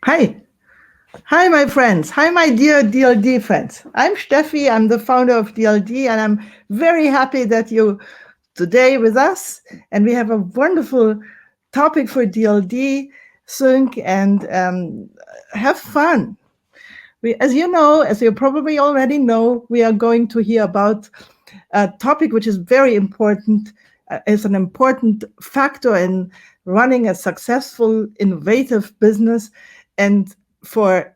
Hi. Hi, my friends. Hi, my dear DLD friends. I'm Steffi. I'm the founder of DLD, and I'm very happy that you today with us. And we have a wonderful topic for DLD Sync and have fun. As you probably already know, we are going to hear about a topic which is very important, is an important factor in running a successful, innovative business, and for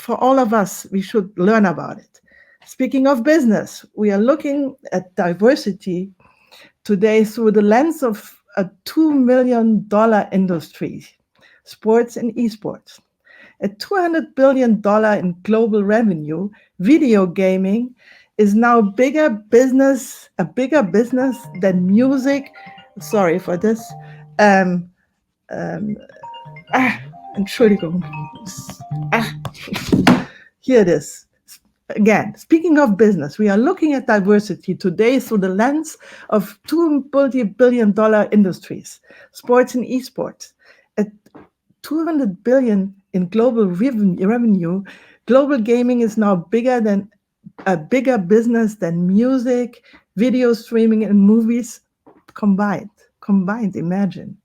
all of us, we should learn about it. Speaking of business, we are looking at diversity today through the lens of a $2 million industry, sports and esports. At $200 billion in global revenue, video gaming is now a bigger business than music. Sorry for this. Um, um, Entschuldigung. Here it is. Again, speaking of business, we are looking at diversity today through the lens of $2 billion industries, sports and esports. At $200 billion in global revenue, global gaming is now a bigger business than music, video streaming, and movies combined. Imagine.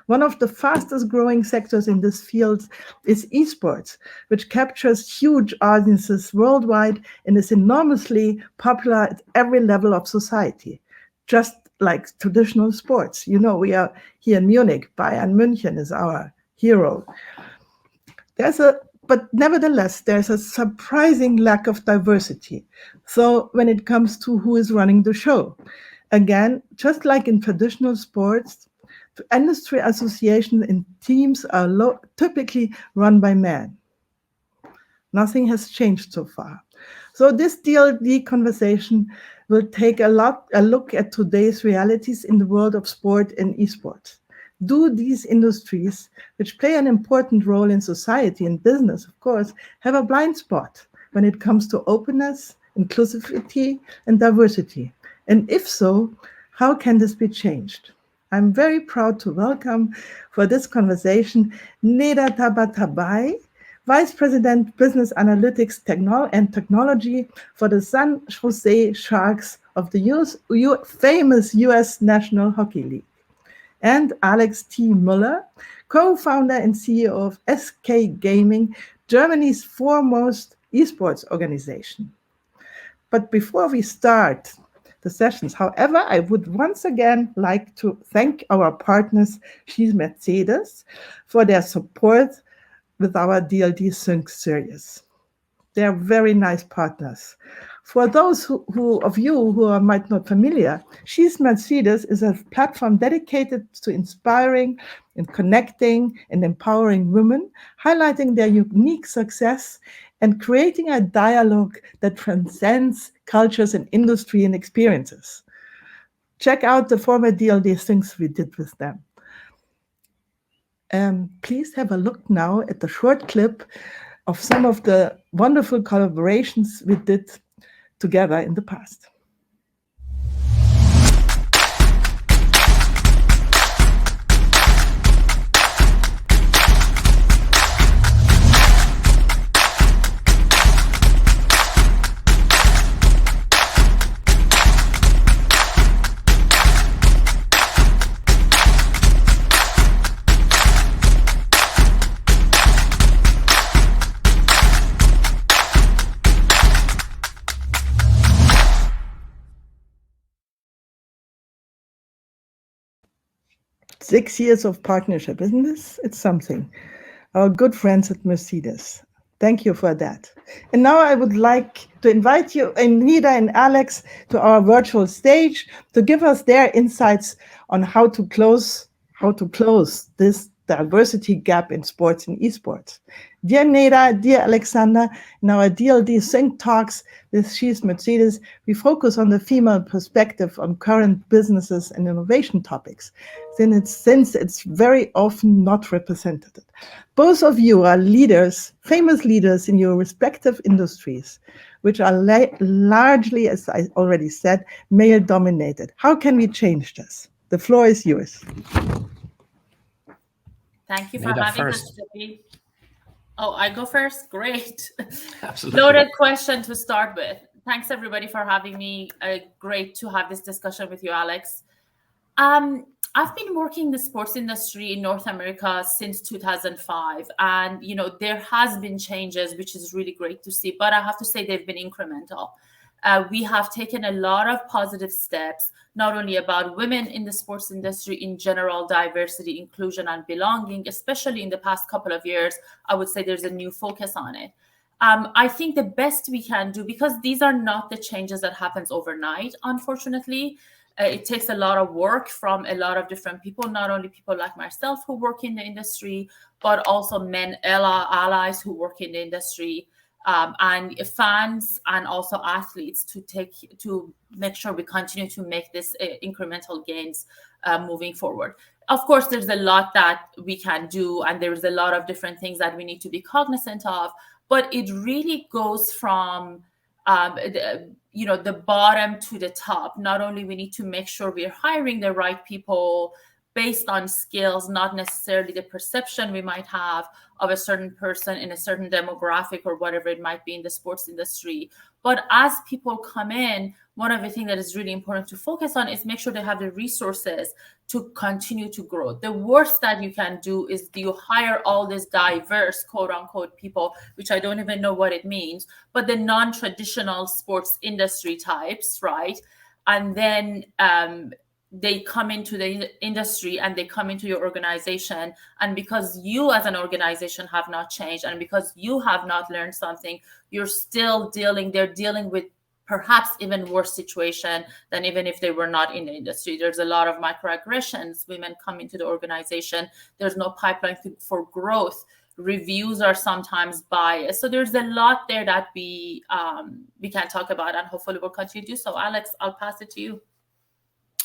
One of the fastest growing sectors in this field is esports, which captures huge audiences worldwide and is enormously popular at every level of society, just like traditional sports. You know, we are here in Munich. Bayern München is our hero. But nevertheless, there's a surprising lack of diversity. So when it comes to who is running the show, again, just like in traditional sports, industry associations and teams are typically run by men. Nothing has changed so far. So this DLD conversation will take a look at today's realities in the world of sport and esports. Do these industries, which play an important role in society and business, of course, have a blind spot when it comes to openness, inclusivity, and diversity? And if so, how can this be changed? I'm very proud to welcome for this conversation Neda Tabatabaie, Vice President, Business Analytics and Technology for the San Jose Sharks of the famous US National Hockey League, and Alex T. Müller, co-founder and CEO of SK Gaming, Germany's foremost esports organization. But before we start the sessions, however, I would once again like to thank our partners, She's Mercedes, for their support with our DLD Sync series. They are very nice partners. For those of you who might not familiar, She's Mercedes is a platform dedicated to inspiring and connecting and empowering women, highlighting their unique success and creating a dialogue that transcends cultures and industry and experiences. Check out the former DLD things we did with them. Please have a look now at the short clip of some of the wonderful collaborations we did together in the past. Six years of partnership, isn't this? It's something. Our good friends at Mercedes. Thank you for that. And now I would like to invite you, Neda and Alex, to our virtual stage to give us their insights on how to close this diversity gap in sports and esports. Dear Neda, dear Alexander, in our DLD Sync talks with She's Mercedes, we focus on the female perspective on current businesses and innovation topics, since it's very often not represented. Both of you are leaders, famous leaders in your respective industries, which are largely, as I already said, male-dominated. How can we change this? The floor is yours. Thank you for having us, Debbie. Oh, I go first? Great. Absolutely. Loaded question to start with. Thanks everybody for having me. Great to have this discussion with you, Alex. I've been working in the sports industry in North America since 2005, and there has been changes, which is really great to see. But I have to say they've been incremental. We have taken a lot of positive steps, not only about women in the sports industry in general, diversity, inclusion, and belonging, especially in the past couple of years. I would say there's a new focus on it. I think the best we can do, because these are not the changes that happens overnight, unfortunately. It takes a lot of work from a lot of different people, not only people like myself who work in the industry, but also men allies who work in the industry, and fans and also athletes to make sure we continue to make this incremental gains moving forward. Of course, there's a lot that we can do, and there's a lot of different things that we need to be cognizant of, but it really goes from the bottom to the top. Not only we need to make sure we're hiring the right people based on skills, not necessarily the perception we might have of a certain person in a certain demographic or whatever it might be in the sports industry. But as people come in, one of the things that is really important to focus on is make sure they have the resources to continue to grow. The worst that you can do is you hire all these diverse, quote unquote, people, which I don't even know what it means, but the non-traditional sports industry types, right? And then they come into the industry and they come into your organization, and because you as an organization have not changed, and because you have not learned something, they're dealing with perhaps even worse situation than even if they were not in the industry. There's a lot of microaggressions. Women come into the organization, there's no pipeline for growth. Reviews are sometimes biased. So there's a lot there that we can talk about, and hopefully we'll continue to do so. Alex, I'll pass it to you.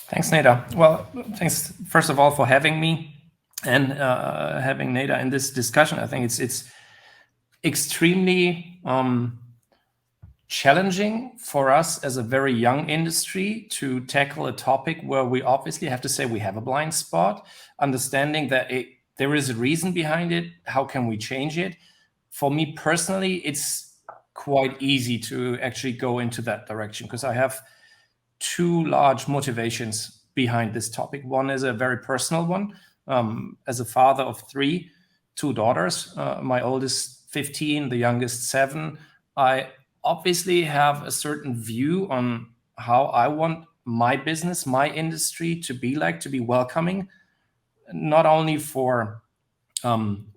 Thanks, Neda. Well, thanks first of all for having me and having Neda in this discussion. I think it's extremely challenging for us as a very young industry to tackle a topic where we obviously have to say we have a blind spot, understanding that there is a reason behind it. How can we change it? For me personally, it's quite easy to actually go into that direction because I have two large motivations behind this topic. One is a very personal one. As a father of two daughters, my oldest 15, the youngest 7, I obviously have a certain view on how I want my business, my industry to be welcoming, not only for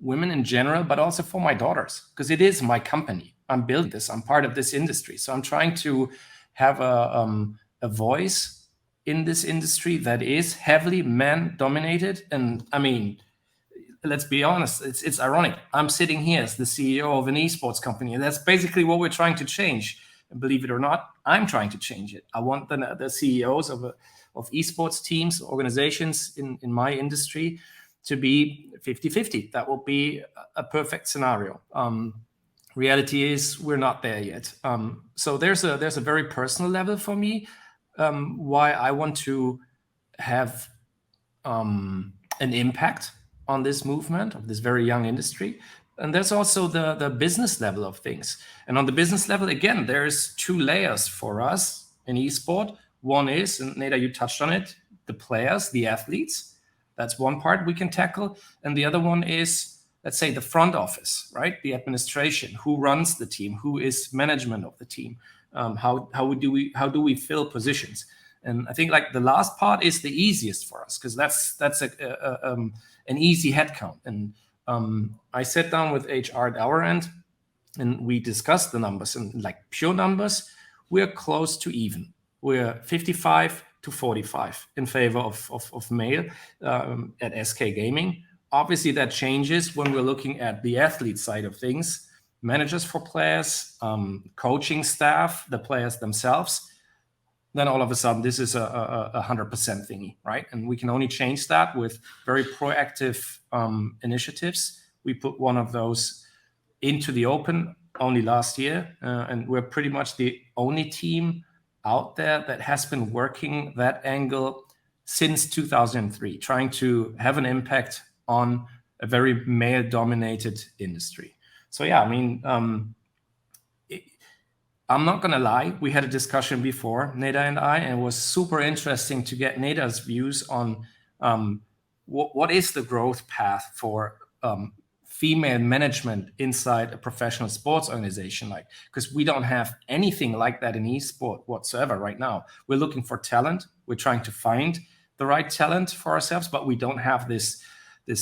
women in general, but also for my daughters, because it is my company. I'm building this. I'm part of this industry. So I'm trying to have a voice in this industry that is heavily man-dominated. And I mean, let's be honest, it's ironic. I'm sitting here as the CEO of an esports company, and that's basically what we're trying to change. And believe it or not, I'm trying to change it. I want the CEOs of esports teams, organizations in my industry to be 50-50. That will be a perfect scenario. Reality is we're not there yet. So there's a very personal level for me why I want to have an impact on this movement of this very young industry. And there's also the business level of things. And on the business level, again, there's 2 layers for us in esport. One is, and Neda, you touched on it, the players, the athletes. That's one part we can tackle. And the other one is, let's say, the front office, right? The administration, who runs the team, who is management of the team, how do we fill positions? And I think like the last part is the easiest for us because that's an easy headcount. And I sat down with HR at our end, and we discussed the numbers. And like pure numbers, we're close to even. We're 55-45 in favor of male at SK Gaming. Obviously, that changes when we're looking at the athlete side of things, managers for players, coaching staff, the players themselves. Then all of a sudden, this is a 100% thingy, right? And we can only change that with very proactive initiatives. We put one of those into the open only last year, and we're pretty much the only team out there that has been working that angle since 2003, trying to have an impact on a very male-dominated industry. So yeah, I mean, I'm not going to lie. We had a discussion before, Neda and I, and it was super interesting to get Neda's views on what is the growth path for female management inside a professional sports organization, like, because we don't have anything like that in esport whatsoever right now. We're looking for talent. We're trying to find the right talent for ourselves, but we don't have this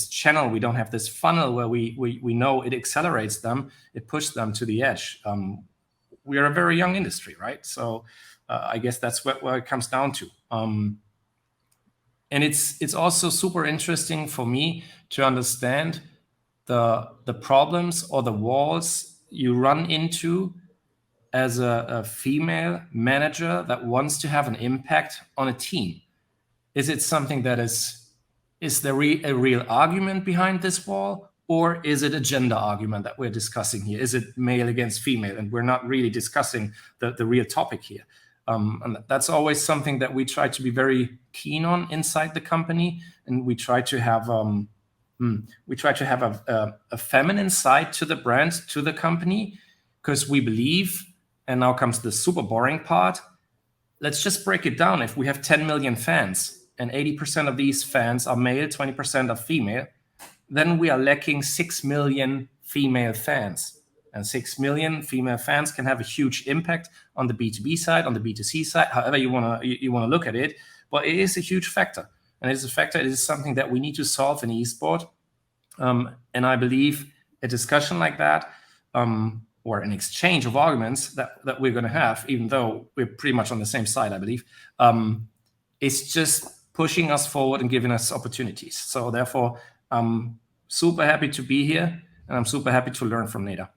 channel. We don't have this funnel where we know it accelerates them, it pushes them to the edge. We are a very young industry, right? So I guess that's what it comes down to. And it's also super interesting for me to understand the problems or the walls you run into as a female manager that wants to have an impact on a team. Is it something that is there a real argument behind this wall? Or is it a gender argument that we're discussing here? Is it male against female? And we're not really discussing the real topic here. And that's always something that we try to be very keen on inside the company. And we try to have a feminine side to the brand, to the company, because we believe, and now comes the super boring part, let's just break it down. If we have 10 million fans and 80% of these fans are male, 20% are female, then we are lacking 6 million female fans. And 6 million female fans can have a huge impact on the B2B side, on the B2C side, however you want to look at it. But it is a huge factor. And it is a factor. It is something that we need to solve in esport. And I believe a discussion like that, or an exchange of arguments that we're going to have, even though we're pretty much on the same side, I believe, is just pushing us forward and giving us opportunities. So therefore, I'm super happy to be here, and I'm super happy to learn from Neda.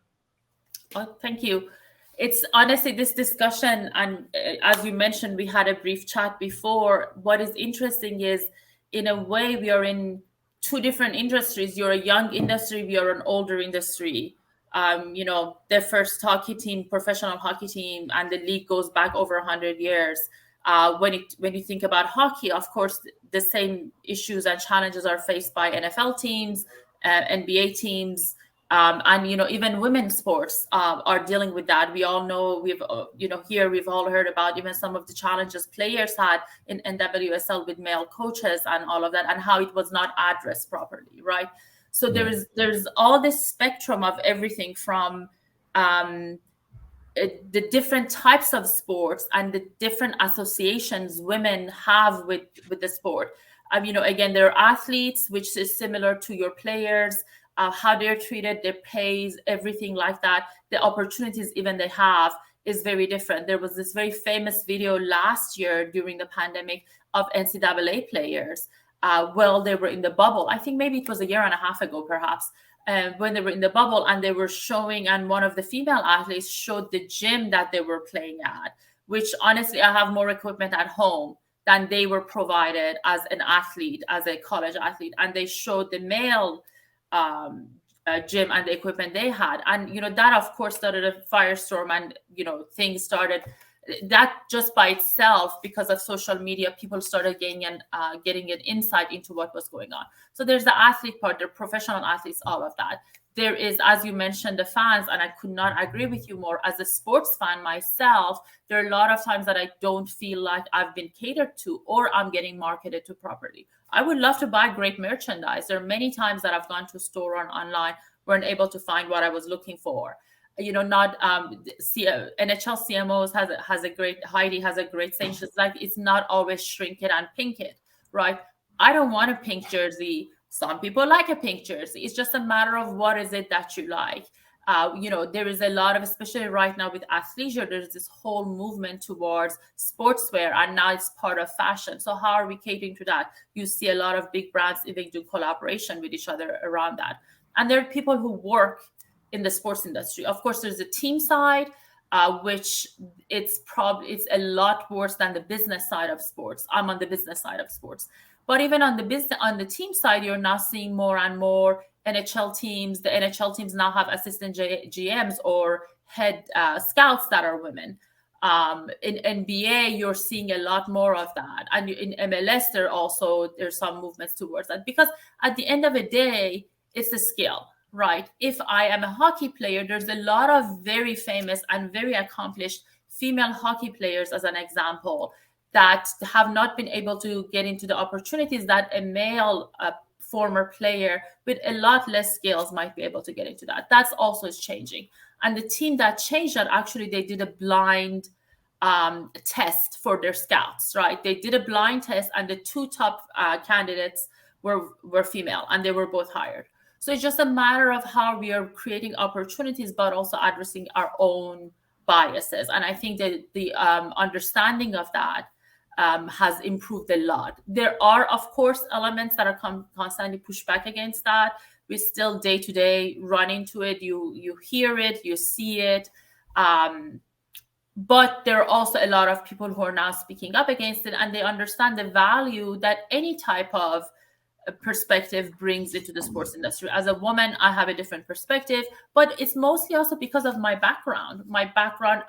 Oh, thank you. It's honestly this discussion, and as you mentioned, we had a brief chat before. What is interesting is, in a way, we are in two different industries. You're a young industry, we are an older industry. The first hockey team, professional hockey team, and the league goes back over 100 years. When you think about hockey, of course, the same issues and challenges are faced by NFL teams, NBA teams, and even women's sports are dealing with that. We all know we've all heard about even some of the challenges players had in NWSL with male coaches and all of that, and how it was not addressed properly, right? So there's all this spectrum of everything from the different types of sports and the different associations women have with the sport. Again, there are athletes, which is similar to your players, how they're treated, their pays, everything like that. The opportunities even they have is very different. There was this very famous video last year during the pandemic of NCAA players. They were in the bubble. I think maybe it was a year and a half ago, perhaps, when they were in the bubble, and they were showing, and one of the female athletes showed the gym that they were playing at, which honestly, I have more equipment at home than they were provided as an athlete, as a college athlete. And they showed the male gym and the equipment they had. And, that of course started a firestorm, and, things started. That just by itself, because of social media, people started getting an insight into what was going on. So there's the athlete part, the professional athletes, all of that. There is, as you mentioned, the fans, and I could not agree with you more. As a sports fan myself, there are a lot of times that I don't feel like I've been catered to or I'm getting marketed to properly. I would love to buy great merchandise. There are many times that I've gone to a store or online, weren't able to find what I was looking for. NHL CMOs has a great, Heidi has a great saying. She's like, it's not always shrink it and pink it, right? I don't want a pink jersey. Some people like a pink jersey. It's just a matter of what is it that you like. There is a lot of, especially right now with athleisure, there's this whole movement towards sportswear, and now it's part of fashion. So how are we catering to that? You see a lot of big brands even do collaboration with each other around that. And there are people who work in the sports industry. Of course, there's a team side, which it's a lot worse than the business side of sports. I'm on the business side of sports. But even on the team side, you're now seeing more and more NHL teams. The NHL teams now have assistant GMs or head scouts that are women. In NBA, you're seeing a lot more of that. And in MLS, there's some movements towards that. Because at the end of the day, it's a skill. right? If I am a hockey player, there's a lot of very famous and very accomplished female hockey players, as an example, that have not been able to get into the opportunities that a male former player with a lot less skills might be able to get into that. That's also is changing. And the team that changed that, actually, they did a blind test for their scouts, right? They did a blind test, and the two top candidates were female, and they were both hired. So it's just a matter of how we are creating opportunities, but also addressing our own biases. And I think that the understanding of that has improved a lot. There are, of course, elements that are constantly pushed back against that. We still day to day run into it. You hear it, you see it. But there are also a lot of people who are now speaking up against it, and they understand the value that any type of perspective brings into the sports industry. As a woman, I have a different perspective, but it's mostly also because of my background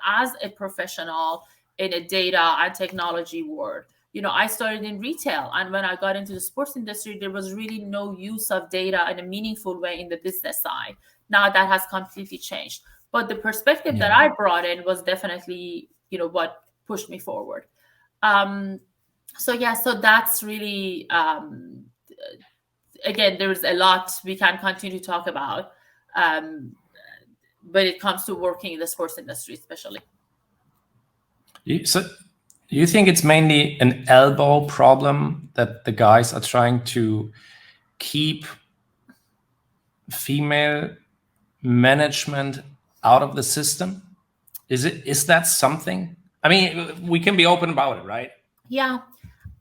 as a professional in a data and technology world. I started in retail, and when I got into the sports industry, there was really no use of data in a meaningful way in the business side. Now that has completely changed. But the perspective that I brought in was definitely, what pushed me forward. So that's really, again, there's a lot we can continue to talk about when it comes to working in the sports industry, especially. So you think it's mainly an elbow problem that the guys are trying to keep female management out of the system? Is that something? I mean, we can be open about it, right? Yeah.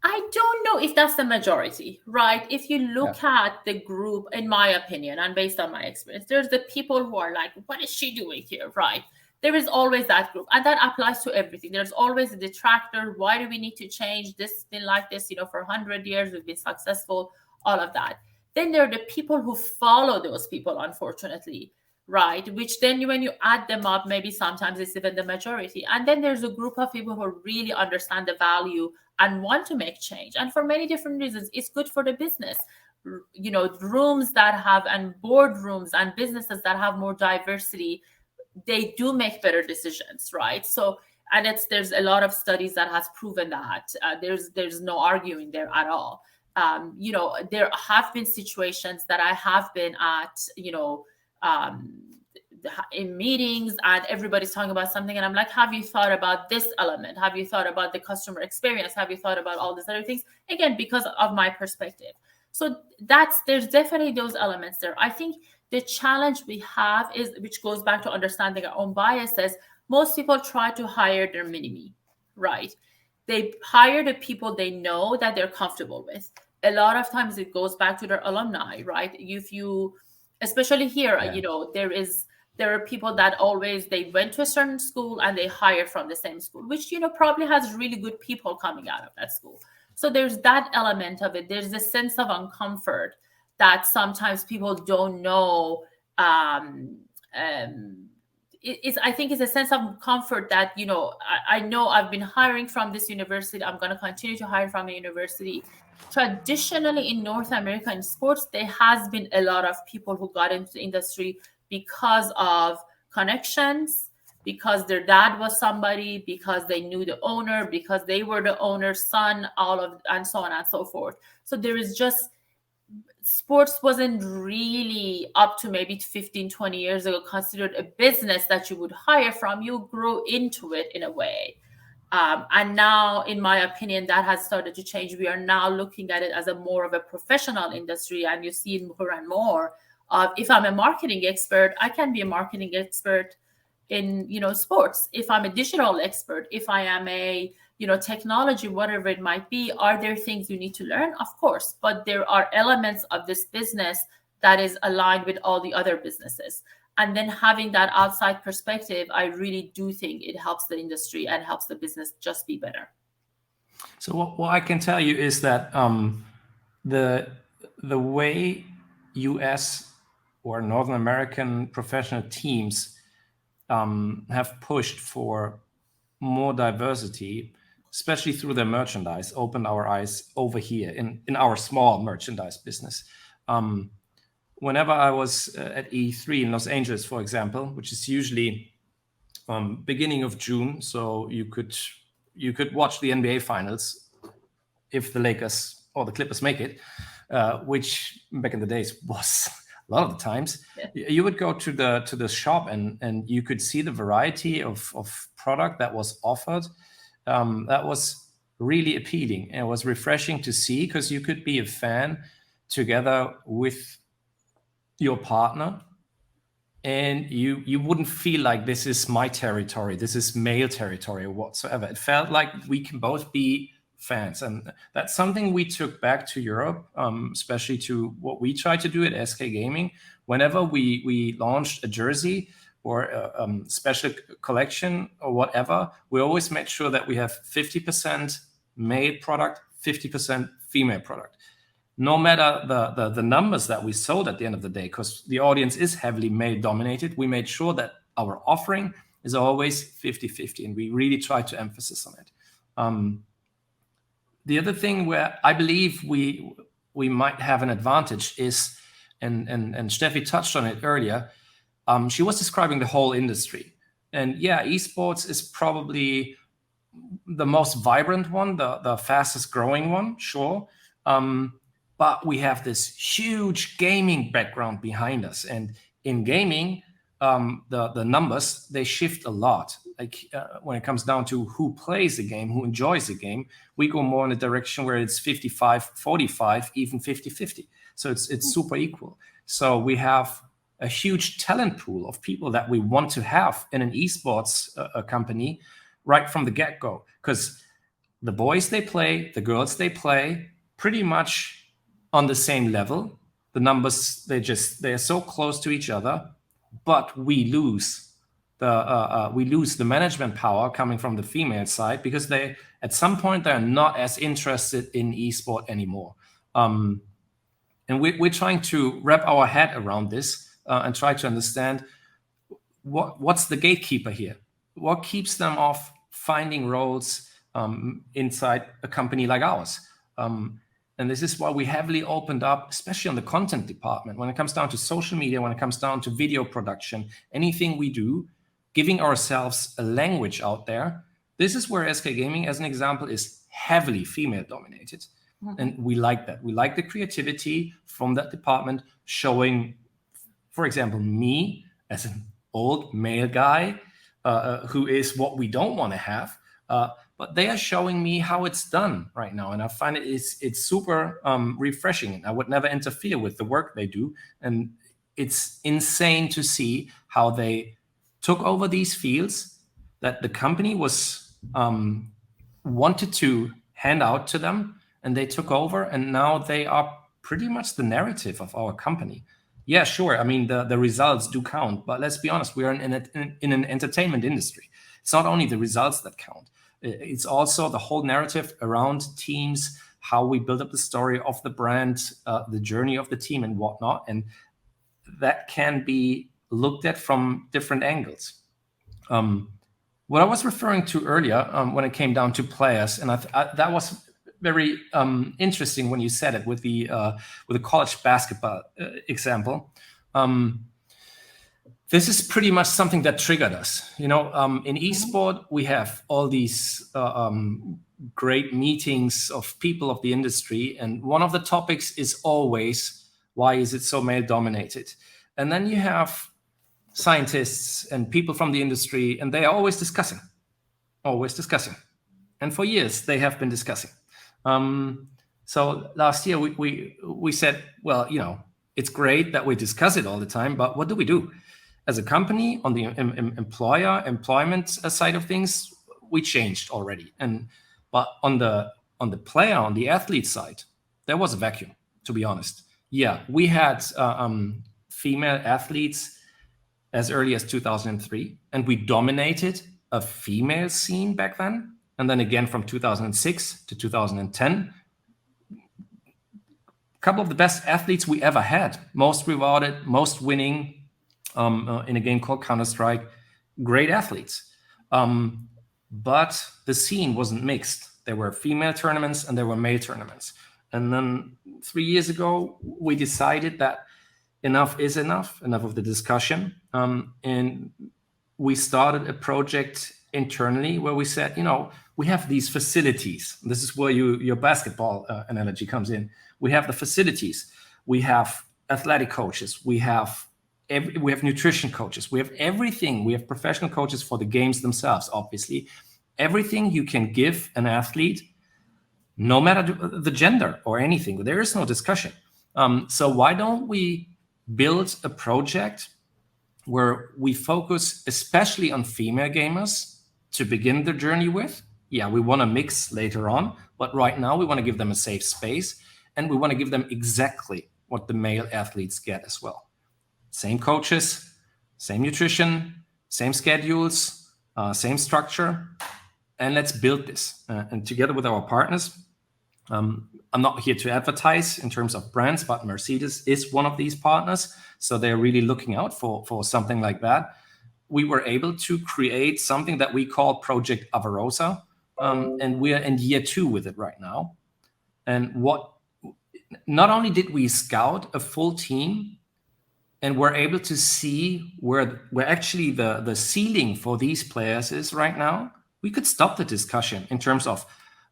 I don't know if that's the majority, right? If you look at the group, in my opinion, and based on my experience, there's the people who are like, what is she doing here, right? There is always that group, and that applies to everything. There's always a detractor. Why do we need to change? This has been like this, for 100 years. We've been successful, all of that. Then there are the people who follow those people, unfortunately, right? Which then when you add them up, maybe sometimes it's even the majority. And then there's a group of people who really understand the value and want to make change. And for many different reasons, it's good for the business. Rooms that have, and boardrooms and businesses that have more diversity, they do make better decisions, right? So, and there's a lot of studies that has proven that. There's no arguing there at all. There have been situations that I have been at, in meetings, and everybody's talking about something, and I'm like, have you thought about this element? Have you thought about the customer experience? Have you thought about all these other things? Again, because of my perspective. So there's definitely those elements there. I think the challenge we have is, which goes back to understanding our own biases. Most people try to hire their mini-me, right? They hire the people they know that they're comfortable with. A lot of times it goes back to their alumni, right? Especially here, there are people that they went to a certain school and they hire from the same school, which, probably has really good people coming out of that school. So there's that element of it. There's a sense of uncomfort that sometimes people don't know. I think it's a sense of comfort that, I know I've been hiring from this university. I'm going to continue to hire from a university. Traditionally in North America in sports, there has been a lot of people who got into the industry because of connections, because their dad was somebody, because they knew the owner, because they were the owner's son, and so on and so forth. So there is just, sports wasn't really up to maybe 15, 20 years ago considered a business that you would hire from. You grow into it in a way. And now, in my opinion, that has started to change. We are now looking at it as more of a professional industry, and you see more and more of, if I'm a marketing expert, I can be a marketing expert in, sports. If I'm a digital expert, if I am a, technology, whatever it might be, are there things you need to learn? Of course, but there are elements of this business that is aligned with all the other businesses. And then having that outside perspective, I really do think it helps the industry and helps the business just be better. So what I can tell you is that the way US or Northern American professional teams have pushed for more diversity, especially through their merchandise, opened our eyes over here in our small merchandise business. whenever I was at E3 in Los Angeles, for example, which is usually beginning of June, so you could watch the NBA finals if the Lakers or the Clippers make it, which back in the days was a lot of the times. Yeah. You would go to the shop and you could see the variety of product that was offered. That was really appealing, and it was refreshing to see, because you could be a fan together with your partner, and you wouldn't feel like this is my territory, this is male territory or whatsoever. It felt like we can both be fans, and that's something we took back to Europe, especially to what we try to do at SK Gaming. Whenever we launched a jersey or a special collection or whatever, we always made sure that we have 50% male product, 50% female product. No matter the numbers that we sold at the end of the day, because the audience is heavily male dominated, we made sure that our offering is always 50-50, and we really try to emphasize on it. The other thing where I believe we might have an advantage is, and Steffi touched on it earlier, she was describing the whole industry. And yeah, esports is probably the most vibrant one, the fastest growing one, sure. But we have this huge gaming background behind us. And in gaming, the numbers, they shift a lot. Like when it comes down to who plays the game, who enjoys the game, we go more in a direction where it's 55-45, even 50-50. So it's super equal. So we have a huge talent pool of people that we want to have in an esports company right from the get-go. Because the boys, they play, the girls, they play pretty much on the same level. The numbers, they're so close to each other, but we lose the management power coming from the female side, because they, at some point, they're not as interested in esport anymore. And we're trying to wrap our head around this and try to understand what's the gatekeeper here? What keeps them off finding roles inside a company like ours? And this is why we heavily opened up, especially on the content department, when it comes down to social media, when it comes down to video production, anything we do, giving ourselves a language out there. This is where SK Gaming, as an example, is heavily female dominated. Mm-hmm. And we like that. We like the creativity from that department, showing, for example, me as an old male guy who is what we don't want to have. But they are showing me how it's done right now. And I find it's super refreshing. I would never interfere with the work they do. And it's insane to see how they took over these fields that the company was wanted to hand out to them. And they took over, and now they are pretty much the narrative of our company. Yeah, sure. I mean, the results do count. But let's be honest, we are in an entertainment industry. It's not only the results that count. It's also the whole narrative around teams, how we build up the story of the brand, the journey of the team and whatnot. And that can be looked at from different angles. What I was referring to earlier when it came down to players, and that was very interesting when you said it with the college basketball example. This is pretty much something that triggered us. You know, in esport, we have all these great meetings of people of the industry. And one of the topics is always, why is it so male dominated? And then you have scientists and people from the industry, and they are always discussing. And for years, they have been discussing. So last year, we said, well, you know, it's great that we discuss it all the time, but what do we do? As a company, on the employment side of things, we changed already. But on the player, on the athlete side, there was a vacuum, to be honest. Yeah, we had female athletes as early as 2003, and we dominated a female scene back then. And then again from 2006 to 2010, a couple of the best athletes we ever had, most rewarded, most winning, in a game called Counter-Strike, great athletes. But the scene wasn't mixed. There were female tournaments and there were male tournaments. And then 3 years ago, we decided that enough is enough of the discussion. And we started a project internally where we said, we have these facilities. This is where your basketball analogy comes in. We have the facilities. We have athletic coaches. We have nutrition coaches. We have everything. We have professional coaches for the games themselves, obviously. Everything you can give an athlete, no matter the gender or anything. There is no discussion. So why don't we build a project where we focus especially on female gamers to begin their journey with? Yeah, we want to mix later on, but right now we want to give them a safe space, and we want to give them exactly what the male athletes get as well. Same coaches, same nutrition, same schedules, same structure, and let's build this. And together with our partners, I'm not here to advertise in terms of brands, but Mercedes is one of these partners. So they're really looking out for something like that. We were able to create something that we call Project Avarosa. And we're in year 2 with it right now. And not only did we scout a full team and we're able to see where actually the ceiling for these players is right now, we could stop the discussion in terms of,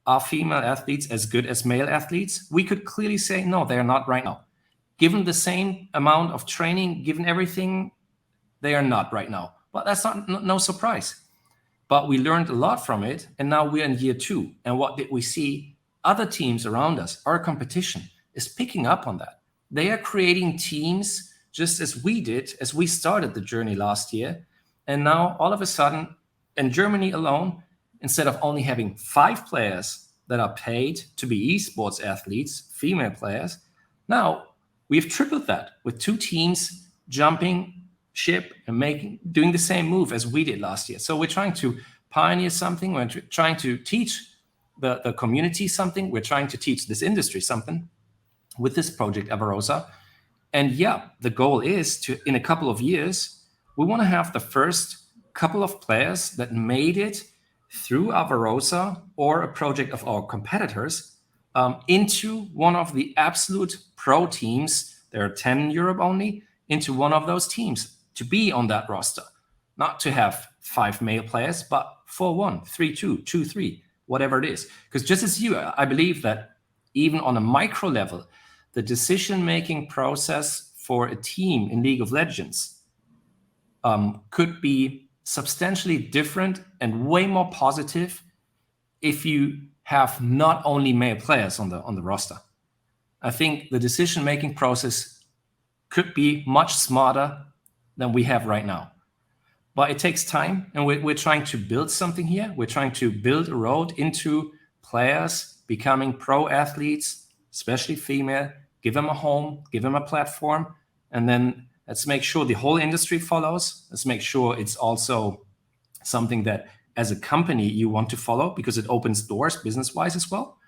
are female athletes as good as male athletes? We could clearly say, no, they're not right now. Given the same amount of training, given everything, they are not right now. But that's no surprise. But we learned a lot from it, and now we're in year 2. And what did we see? Other teams around us, our competition, is picking up on that. They are creating teams just as we did, as we started the journey last year. And now, all of a sudden, in Germany alone, instead of only having 5 players that are paid to be esports athletes, female players, now we've tripled that with 2 teams jumping ship and doing the same move as we did last year. So we're trying to pioneer something. We're trying to teach the community something. We're trying to teach this industry something with this project Avarosa. And yeah, the goal is to, in a couple of years, we want to have the first couple of players that made it through Avarosa or a project of our competitors into one of the absolute pro teams. There are 10 in Europe only, into one of those teams, to be on that roster, not to have 5 male players, but 4-1, 3-2, 2-3, whatever it is. Because just as you, I believe that even on a micro level, the decision-making process for a team in League of Legends could be substantially different and way more positive if you have not only male players on the roster. I think the decision-making process could be much smarter than we have right now. But it takes time, and we're trying to build something here. We're trying to build a road into players becoming pro athletes, especially female, give them a home, give them a platform, and then let's make sure the whole industry follows. Let's make sure it's also something that as a company you want to follow, because it opens doors business-wise as well.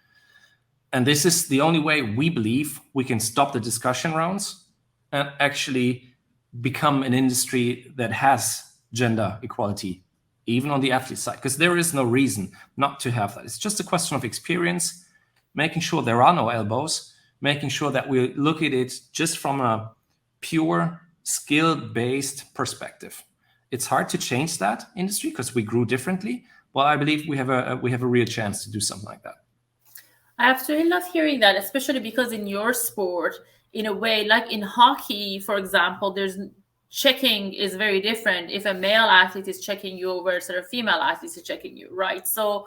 And this is the only way we believe we can stop the discussion rounds and actually become an industry that has gender equality, even on the athlete side, because there is no reason not to have that. It's just a question of experience, making sure there are no elbows, making sure that we look at it just from a pure skill-based perspective. It's hard to change that industry because we grew differently, but I believe we have a real chance to do something like that. I absolutely love hearing that, especially because in your sport, in a way, like in hockey, for example, there's checking is very different if a male athlete is checking you over instead of female athletes is checking you, right? So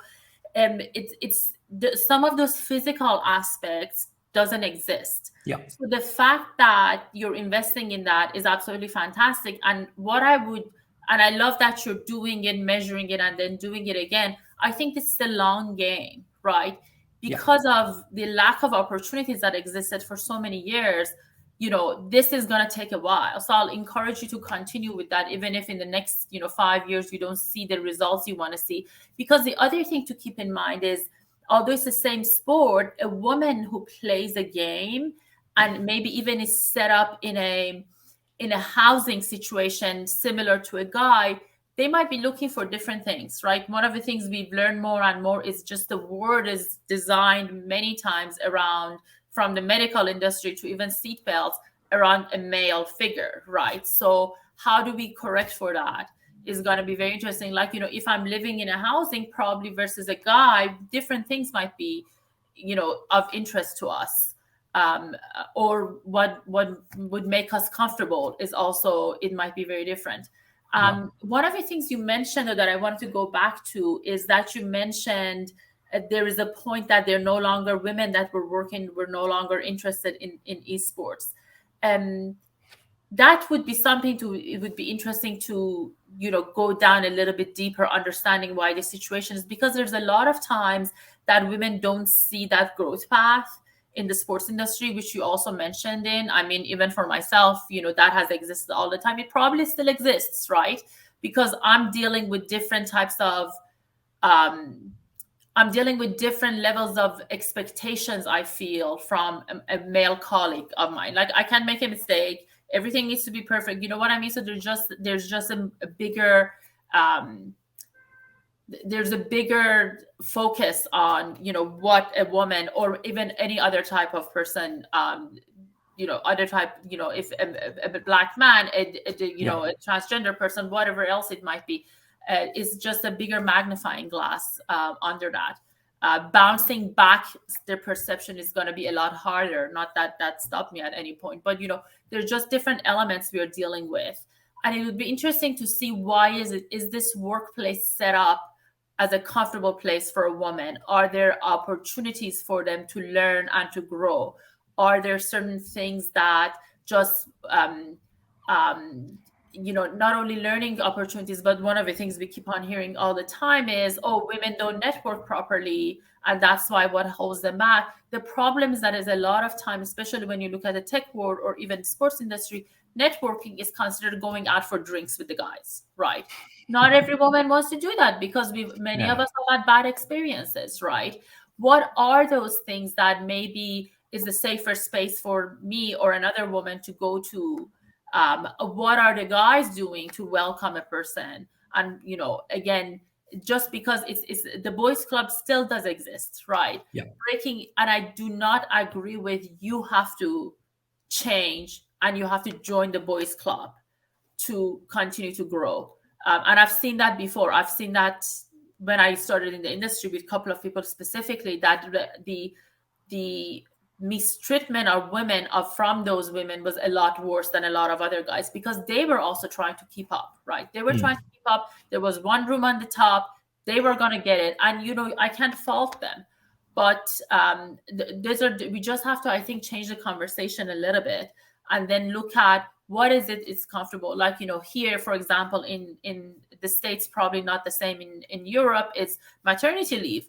some of those physical aspects doesn't exist. Yeah. So the fact that you're investing in that is absolutely fantastic. And I love that you're doing it, measuring it, and then doing it again. I think it's the long game, right? Because of the lack of opportunities that existed for so many years, this is going to take a while. So I'll encourage you to continue with that, even if in the next, 5 years, you don't see the results you want to see. Because the other thing to keep in mind is, although it's the same sport, a woman who plays a game and maybe even is set up in a housing situation similar to a guy, they might be looking for different things, right? One of the things we've learned more and more is just the word is designed many times around, from the medical industry to even seatbelts, around a male figure, right? So how do we correct for that is going to be very interesting. Like, if I'm living in a housing probably versus a guy, different things might be, of interest to us. Or what would make us comfortable is also, it might be very different. One of the things you mentioned that I wanted to go back to is that you mentioned there is a point that they're no longer women that were no longer interested in esports. That would be something it would be interesting to, go down a little bit deeper, understanding why the situation is, because there's a lot of times that women don't see that growth path in the sports industry, which you also mentioned even for myself, that has existed all the time. It probably still exists, right? Because I'm dealing with different types of, I'm dealing with different levels of expectations, I feel, from a male colleague of mine. Like, I can make a mistake. Everything needs to be perfect. You know what I mean? So there's just a bigger, there's a bigger focus on, what a woman or even any other type of person, other type, if a black man, a transgender person, whatever else it might be, is just a bigger magnifying glass under that. Bouncing back their perception is going to be a lot harder. Not that stopped me at any point, but there's just different elements we are dealing with, and it would be interesting to see why is this workplace set up as a comfortable place for a woman? Are there opportunities for them to learn and to grow? Are there certain things that just not only learning opportunities, but one of the things we keep on hearing all the time is, women don't network properly, and that's why what holds them back. The problem is that is a lot of time, especially when you look at the tech world or even sports industry, networking is considered going out for drinks with the guys, right? Not every woman wants to do that because many of us have had bad experiences, right? What are those things that maybe is a safer space for me or another woman to go to? What are the guys doing to welcome a person? And, again, just because it's the boys club still does exist, right? Yeah. And I do not agree with you have to change and you have to join the boys club to continue to grow. And I've seen that before. I've seen that when I started in the industry with a couple of people specifically, that the mistreatment of women from those women was a lot worse than a lot of other guys, because they were also trying to keep up, right? They were trying to keep up. There was one room on the top. They were going to get it. And, I can't fault them. But we just have to, I think, change the conversation a little bit and then look at what is it is comfortable. Like, here, for example, in the States, probably not the same in Europe, it's maternity leave.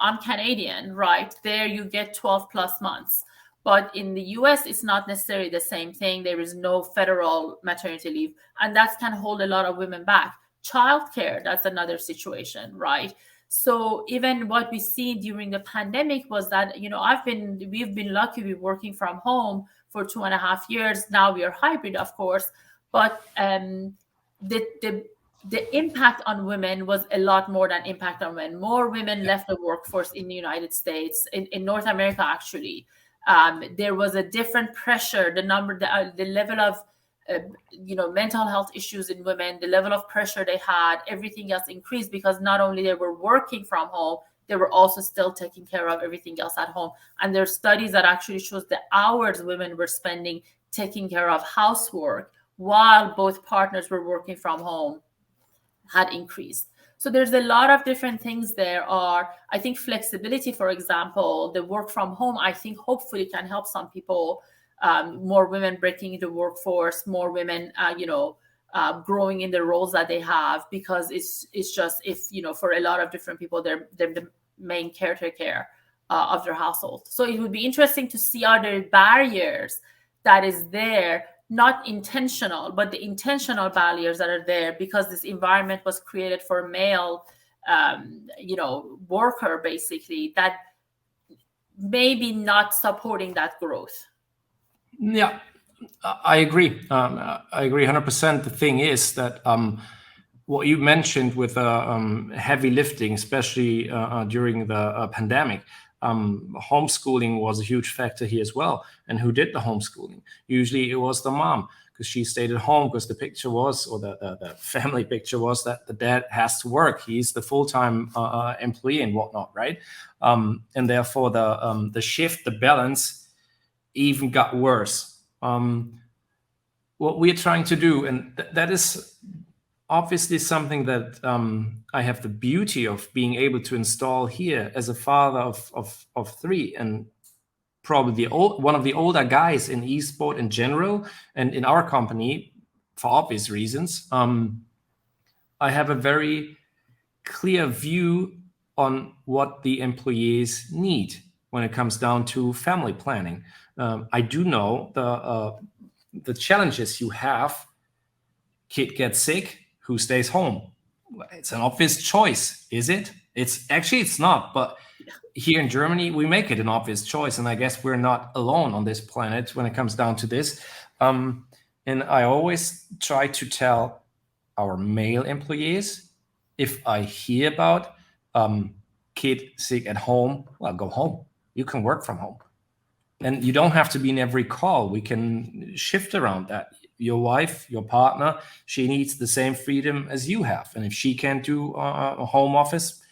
I'm Canadian, right? There you get 12 plus months. But in the US, it's not necessarily the same thing. There is no federal maternity leave. And that can hold a lot of women back. Childcare, that's another situation, right? So even what we see during the pandemic was that, we've been lucky with working from home for 2.5 years. Now we are hybrid, of course. But the impact on women was a lot more than impact on men. More women left the workforce in the United States, in North America, actually. There was a different pressure, the level of, mental health issues in women, the level of pressure they had, everything else increased because not only they were working from home, they were also still taking care of everything else at home. And there are studies that actually shows the hours women were spending taking care of housework while both partners were working from home had increased. So there's a lot of different things there. I think flexibility, for example, the work from home, I think hopefully can help some people, more women breaking into workforce, more women, growing in the roles that they have, because it's just, if, for a lot of different people, they're the main caretaker of their household. So it would be interesting to see other barriers that is there, not intentional, but the intentional barriers that are there because this environment was created for male, worker, basically, that maybe not supporting that growth. Yeah, I agree. I agree 100%. The thing is that what you mentioned with heavy lifting, especially during the pandemic, Homeschooling was a huge factor here as well. And who did the homeschooling? Usually it was the mom, because she stayed at home, because the picture was, or the family picture was, that the dad has to work. He's the full-time employee and whatnot, right? And therefore the shift, the balance even got worse. What we're trying to do, and that is obviously something that I have the beauty of being able to install here as a father of three, and probably one of the older guys in esport in general, and in our company for obvious reasons. I have a very clear view on what the employees need when it comes down to family planning. I do know the challenges you have. Kid gets sick, who stays home? It's an obvious choice, is it? It's not, but here in Germany, we make it an obvious choice. And I guess we're not alone on this planet when it comes down to this. And I always try to tell our male employees, if I hear about kid sick at home, well, go home. You can work from home. And you don't have to be in every call. We can shift around that. Your wife, your partner, she needs the same freedom as you have. And if she can't do a home office,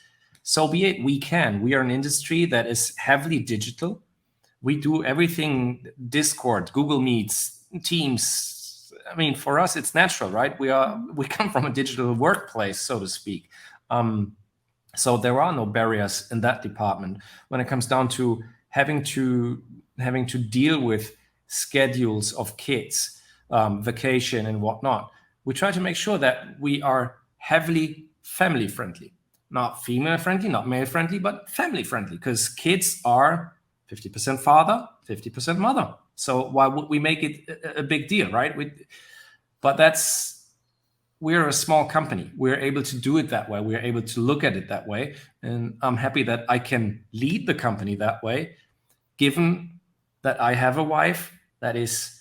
so be it. We can. We are an industry that is heavily digital. We do everything Discord, Google Meets, Teams. I mean, for us, it's natural, right? We come from a digital workplace, so to speak. So there are no barriers in that department. When it comes down to having to deal with schedules of kids, vacation and whatnot, we try to make sure that we are heavily family friendly. Not female friendly, not male friendly, but family friendly, because kids are 50% father, 50% mother. So why would we make it a big deal, right? We're a small company. We're able to do it that way. We're able to look at it that way. And I'm happy that I can lead the company that way, given that I have a wife that is,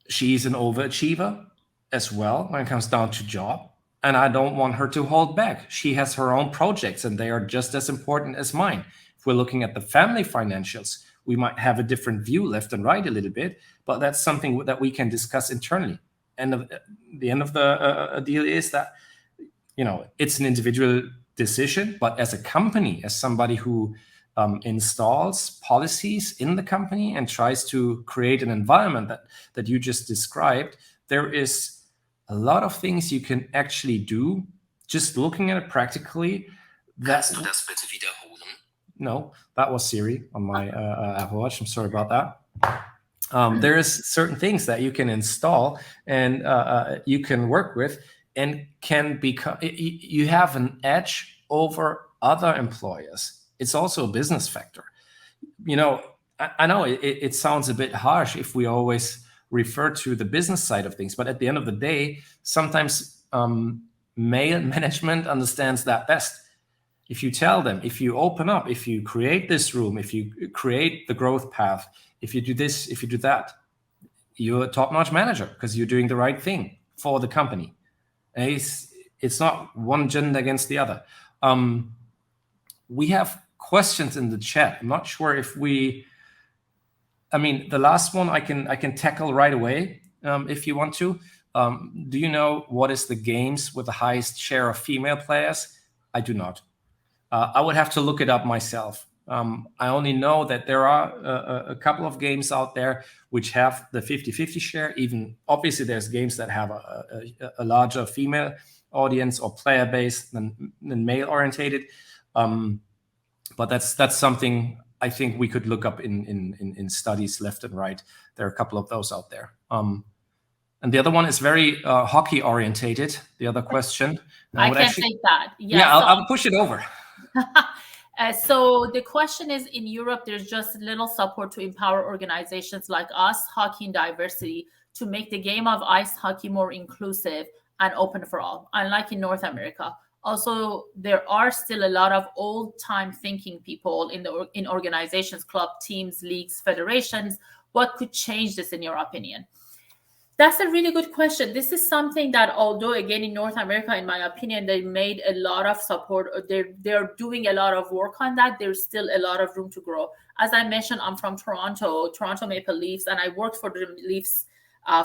she's an overachiever as well when it comes down to job. And I don't want her to hold back. She has her own projects, and they are just as important as mine. If we're looking at the family financials, we might have a different view left and right a little bit, but that's something that we can discuss internally. And the end of the deal is that, it's an individual decision, but as a company, as somebody who installs policies in the company and tries to create an environment that you just described, there is a lot of things you can actually do just looking at it practically. No, that was Siri on my Apple Watch. I'm sorry about that. There is certain things that you can install and you can work with, and can become, you have an edge over other employers. It's also a business factor. I know it sounds a bit harsh if we always refer to the business side of things, but at the end of the day, sometimes male management understands that best. If you tell them, if you open up, if you create this room, if you create the growth path, if you do this, if you do that, you're a top-notch manager because you're doing the right thing for the company. And it's not one gender against the other. We have questions in the chat. I'm not sure if the last one I can tackle right away if you want to. Do you know what is the games with the highest share of female players? I do not. I would have to look it up myself. I only know that there are a couple of games out there which have the 50-50 share. Even obviously there's games that have a larger female audience or player base than male orientated. But that's something I think we could look up in studies left and right. There are a couple of those out there. And the other one is very hockey orientated. The other question. I can take that. Yeah, I'll push it over. So the question is, in Europe, there's just little support to empower organizations like us, Hockey and Diversity, to make the game of ice hockey more inclusive and open for all, unlike in North America. Also, there are still a lot of old-time thinking people in organizations, club, teams, leagues, federations. What could change this, in your opinion? That's a really good question. This is something that, although again in North America, in my opinion, they made a lot of support. They're doing a lot of work on that. There's still a lot of room to grow. As I mentioned, I'm from Toronto Maple Leafs, and I worked for the Leafs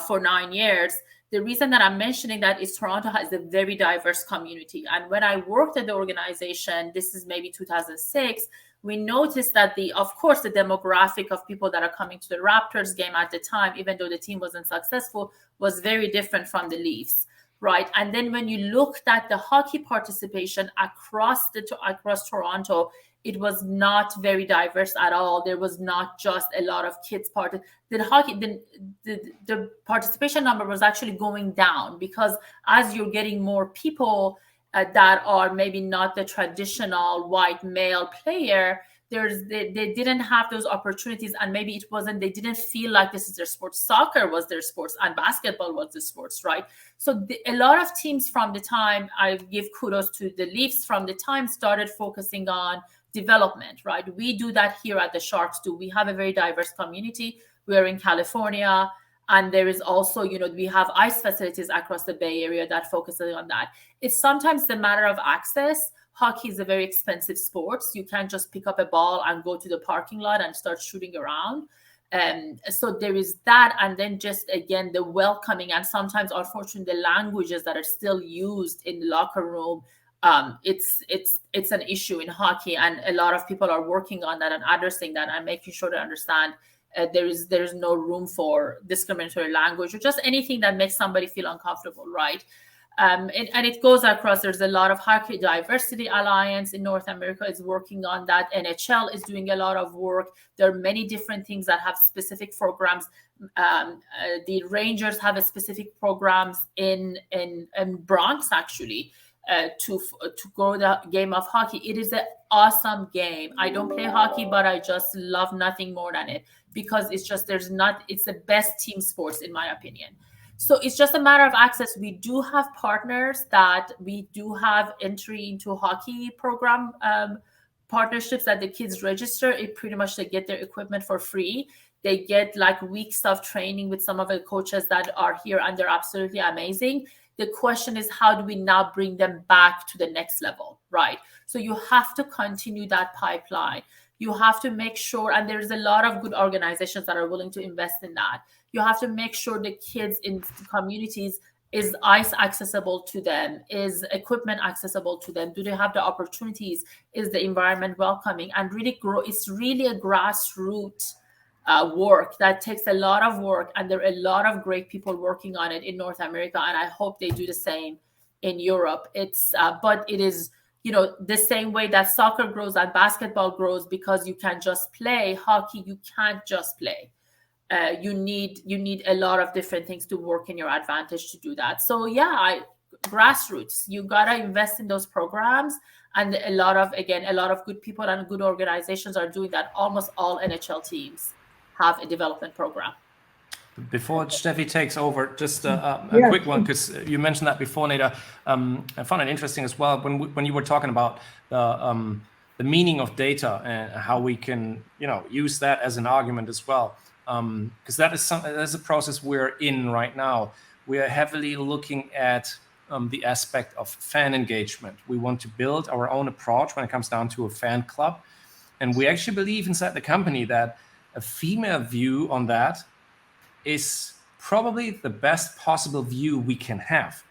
for 9 years. The reason that I'm mentioning that is Toronto has a very diverse community. And when I worked at the organization, this is maybe 2006, we noticed that of course, the demographic of people that are coming to the Raptors game at the time, even though the team wasn't successful, was very different from the Leafs, right? And then when you looked at the hockey participation across Toronto, it was not very diverse at all. There was not just a lot of kids the participation number was actually going down, because as you're getting more people that are maybe not the traditional white male player, they didn't have those opportunities, and maybe they didn't feel like this is their sport. Soccer was their sports and basketball was the sports, right? So a lot of teams from the time, I give kudos to the Leafs, from the time started focusing on development, right? We do that here at the Sharks too. We have a very diverse community. We're in California, and there is also, we have ice facilities across the Bay Area that focuses on that. It's sometimes a matter of access. Hockey is a very expensive sport. You can't just pick up a ball and go to the parking lot and start shooting around. So there is that. And then just, again, the welcoming, and sometimes, unfortunately, the languages that are still used in the locker room, it's an issue in hockey, and a lot of people are working on that and addressing that and making sure to understand there is no room for discriminatory language or just anything that makes somebody feel uncomfortable, right? And it goes across. There's a lot of Hockey Diversity Alliance in North America is working on that. NHL is doing a lot of work. There are many different things that have specific programs. The Rangers have a specific programs in Bronx, actually, to grow the game of hockey. It is an awesome game. I don't play hockey, but I just love nothing more than it, because it's the best team sports, in my opinion. So it's just a matter of access. We do have partners that we do have entry into hockey program partnerships that the kids register. It pretty much, they get their equipment for free. They get like weeks of training with some of the coaches that are here, and they're absolutely amazing. The question is, how do we now bring them back to the next level, right? So you have to continue that pipeline. You have to make sure, and there's a lot of good organizations that are willing to invest in that. You have to make sure the kids in the communities, is ice accessible to them? Is equipment accessible to them? Do they have the opportunities? Is the environment welcoming? And really grow. It's really a grassroots work that takes a lot of work, and there are a lot of great people working on it in North America, and I hope they do the same in Europe. But it is, the same way that soccer grows and basketball grows, because you can't just play hockey. You can't just play. You need a lot of different things to work in your advantage to do that. So grassroots, you gotta invest in those programs, and a lot of good people and good organizations are doing that. Almost all NHL teams have a development program. Before Steffi takes over, just a quick one, because you mentioned that before, Neda. I found it interesting as well when you were talking about the meaning of data and how we can use that as an argument as well. Because that is a process we're in right now. We are heavily looking at the aspect of fan engagement. We want to build our own approach when it comes down to a fan club. And we actually believe inside the company that a female view on that is probably the best possible view we can have.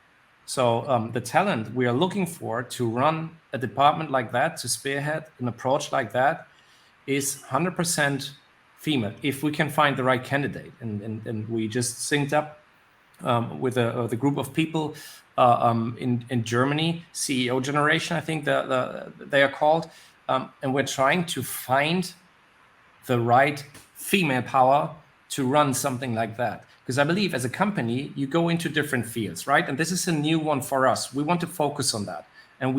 So the talent we are looking for to run a department like that, to spearhead an approach like that, is 100% female, if we can find the right candidate. And we just synced up with the group of people in Germany, CEO Generation, I think they are called, and we're trying to find the right female power to run something like that. Because I believe as a company, you go into different fields, right? And this is a new one for us. We want to focus on that. And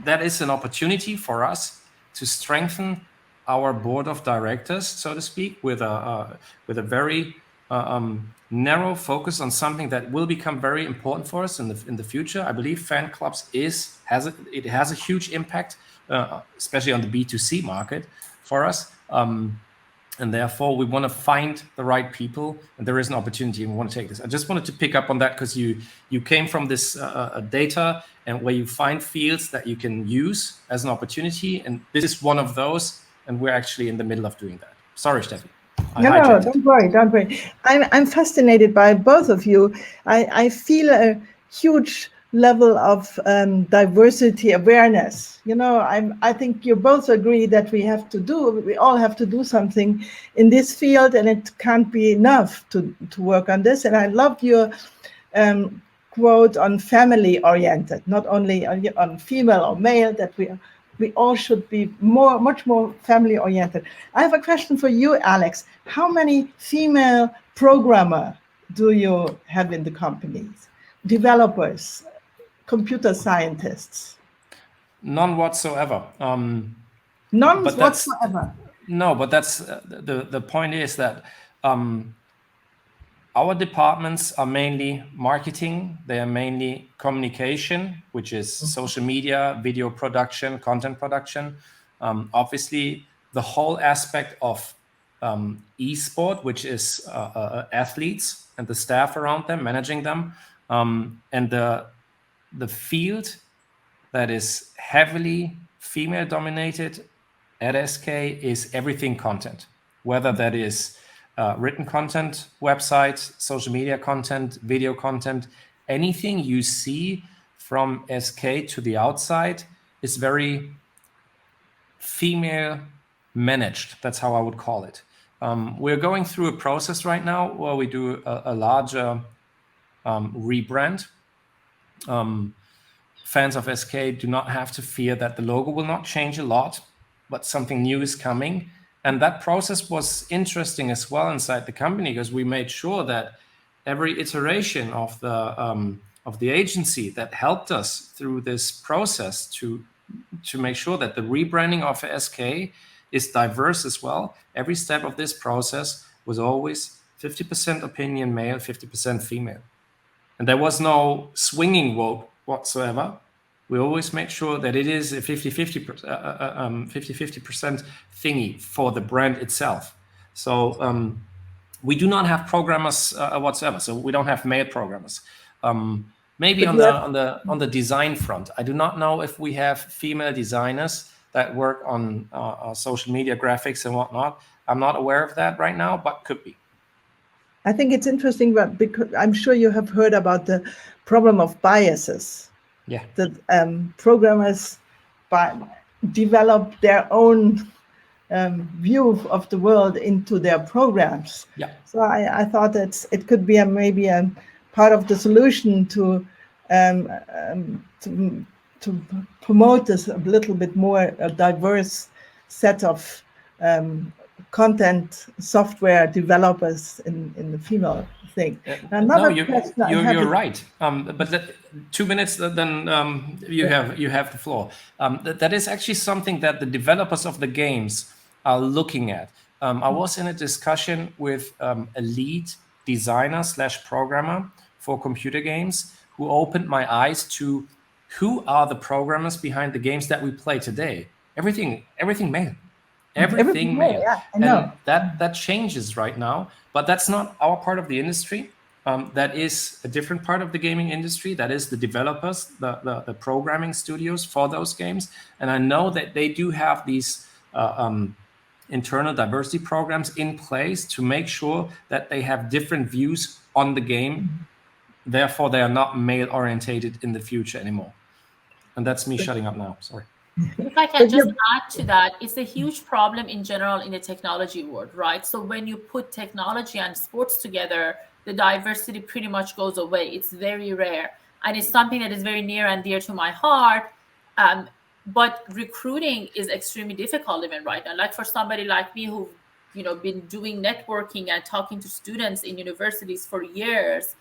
that is an opportunity for us to strengthen our board of directors, so to speak, with a very narrow focus on something that will become very important for us in the future. I believe fan clubs has a huge impact, especially on the B2C market for us. And therefore, we want to find the right people, and there is an opportunity, and we want to take this. I just wanted to pick up on that because you came from this data, and where you find fields that you can use as an opportunity, and this is one of those, and we're actually in the middle of doing that. Sorry, Steffi. No, don't worry. I'm fascinated by both of you. I feel a huge level of diversity awareness. I think you both agree that we all have to do something in this field, and it can't be enough to work on this. And I love your quote on family oriented, not only on female or male, that we all should be much more family oriented. I have a question for you, Alex. How many female programmers do you have in the companies? Developers, computer scientists? None whatsoever. None whatsoever. No, but that's the point is that our departments are mainly marketing. They are mainly communication, which is social media, video production, content production. Obviously, the whole aspect of e-sport, which is athletes and the staff around them, managing them, and the field that is heavily female dominated at SK is everything content, whether that is written content, website, social media content, video content. Anything you see from SK to the outside is very female managed. That's how I would call it. We're going through a process right now where we do a larger rebrand. Fans of SK do not have to fear that the logo will not change a lot, but something new is coming. And that process was interesting as well inside the company, because we made sure that every iteration of the agency that helped us through this process to make sure that the rebranding of SK is diverse as well. Every step of this process was always 50% opinion male, 50% female. And there was no swinging vote whatsoever. We always make sure that it is a 50-50% thingy for the brand itself. So we do not have programmers whatsoever. So we don't have male programmers. Maybe on the design front, I do not know if we have female designers that work on social media graphics and whatnot. I'm not aware of that right now, but could be. I think it's interesting, but because I'm sure you have heard about the problem of biases. Yeah. That programmers develop their own view of the world into their programs. Yeah. So I thought that it could be maybe a part of the solution to promote this a little bit more a diverse set of content software developers in the female thing. You're right. But 2 minutes, then you have the floor. That is actually something that the developers of the games are looking at. I was in a discussion with a lead designer / programmer for computer games who opened my eyes to who are the programmers behind the games that we play today. Everything male. Everything male. Yeah, I know. And that changes right now, but that's not our part of the industry. That is a different part of the gaming industry. That is the developers, the programming studios for those games. And I know that they do have these internal diversity programs in place to make sure that they have different views on the game. Therefore, they are not male orientated in the future anymore. And that's me shutting up now. Sorry. If I can just add to that, it's a huge problem in general in the technology world, right? So when you put technology and sports together, the diversity pretty much goes away. It's very rare. And it's something that is very near and dear to my heart. But recruiting is extremely difficult even right now. Like for somebody like me who, been doing networking and talking to students in universities for years,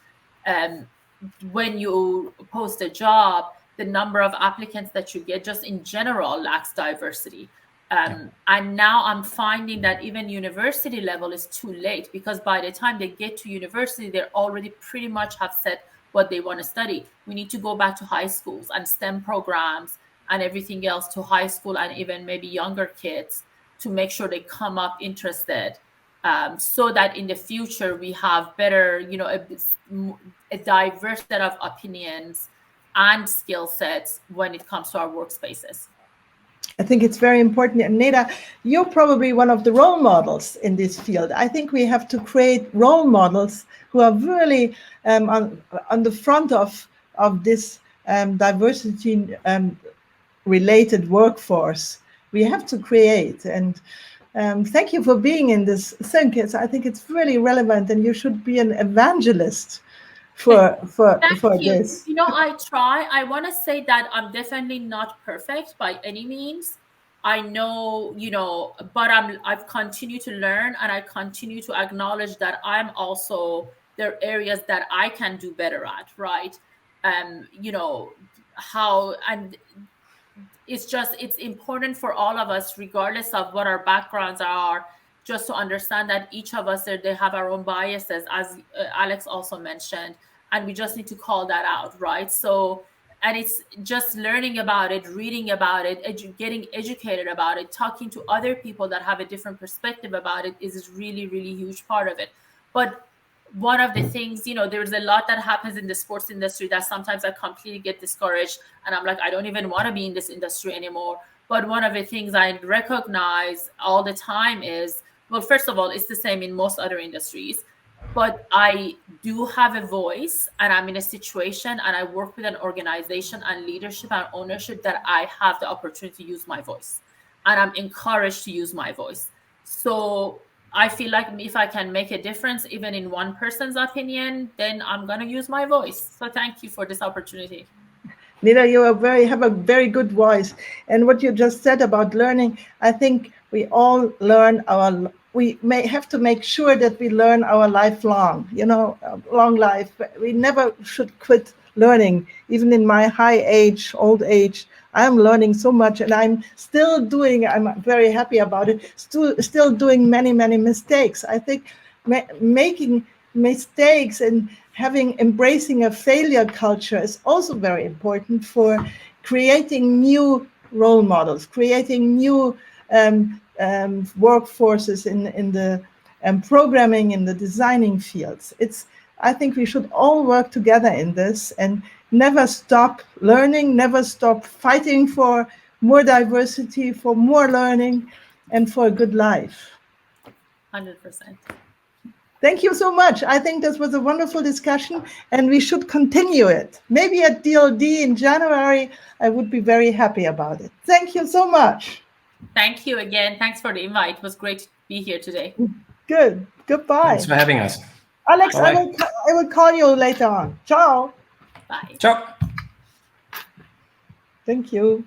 when you post a job, the number of applicants that you get just in general lacks diversity. And now I'm finding that even university level is too late, because by the time they get to university, they already pretty much have set what they want to study. We need to go back to high schools and STEM programs and everything else to high school and even maybe younger kids to make sure they come up interested. so that in the future we have better, a diverse set of opinions and skill sets when it comes to our workspaces. I think it's very important. And Neda, you're probably one of the role models in this field. I think we have to create role models who are really on the front of this diversity related workforce. We have to create. And thank you for being in this Sync. I think it's really relevant, and you should be an evangelist for this. I try. I want to say that I'm definitely not perfect by any means. I know, but I've continued to learn, and I continue to acknowledge that I'm also, there are areas that I can do better at, right? And it's important for all of us, regardless of what our backgrounds are, just to understand that each of us, they have our own biases, as Alex also mentioned, and we just need to call that out, right? So, and it's just learning about it, reading about it, getting educated about it, talking to other people that have a different perspective about it is really, really huge part of it. But one of the things, there's a lot that happens in the sports industry that sometimes I completely get discouraged, and I'm like, I don't even want to be in this industry anymore. But one of the things I recognize all the time is, well, first of all, it's the same in most other industries, but I do have a voice, and I'm in a situation, and I work with an organization and leadership and ownership that I have the opportunity to use my voice, and I'm encouraged to use my voice. So I feel like if I can make a difference, even in one person's opinion, then I'm going to use my voice. So thank you for this opportunity. Neda, you have a very good voice. And what you just said about learning, I think we all learn we may have to make sure that we learn our lifelong, long life. We never should quit learning. Even in my old age, I'm learning so much, and I'm very happy about it, still doing many, many mistakes. I think making mistakes and embracing a failure culture is also very important for creating new role models, creating new workforces in the programming, in the designing fields. I think we should all work together in this and never stop learning, never stop fighting for more diversity, for more learning, and for a good life. 100%. Thank you so much. I think this was a wonderful discussion, and we should continue it. Maybe at DLD in January, I would be very happy about it. Thank you so much. Thank you again. Thanks for the invite. It was great to be here today. Good. Goodbye. Thanks for having us. Alex, I will call you later on. Ciao. Bye. Ciao. Thank you.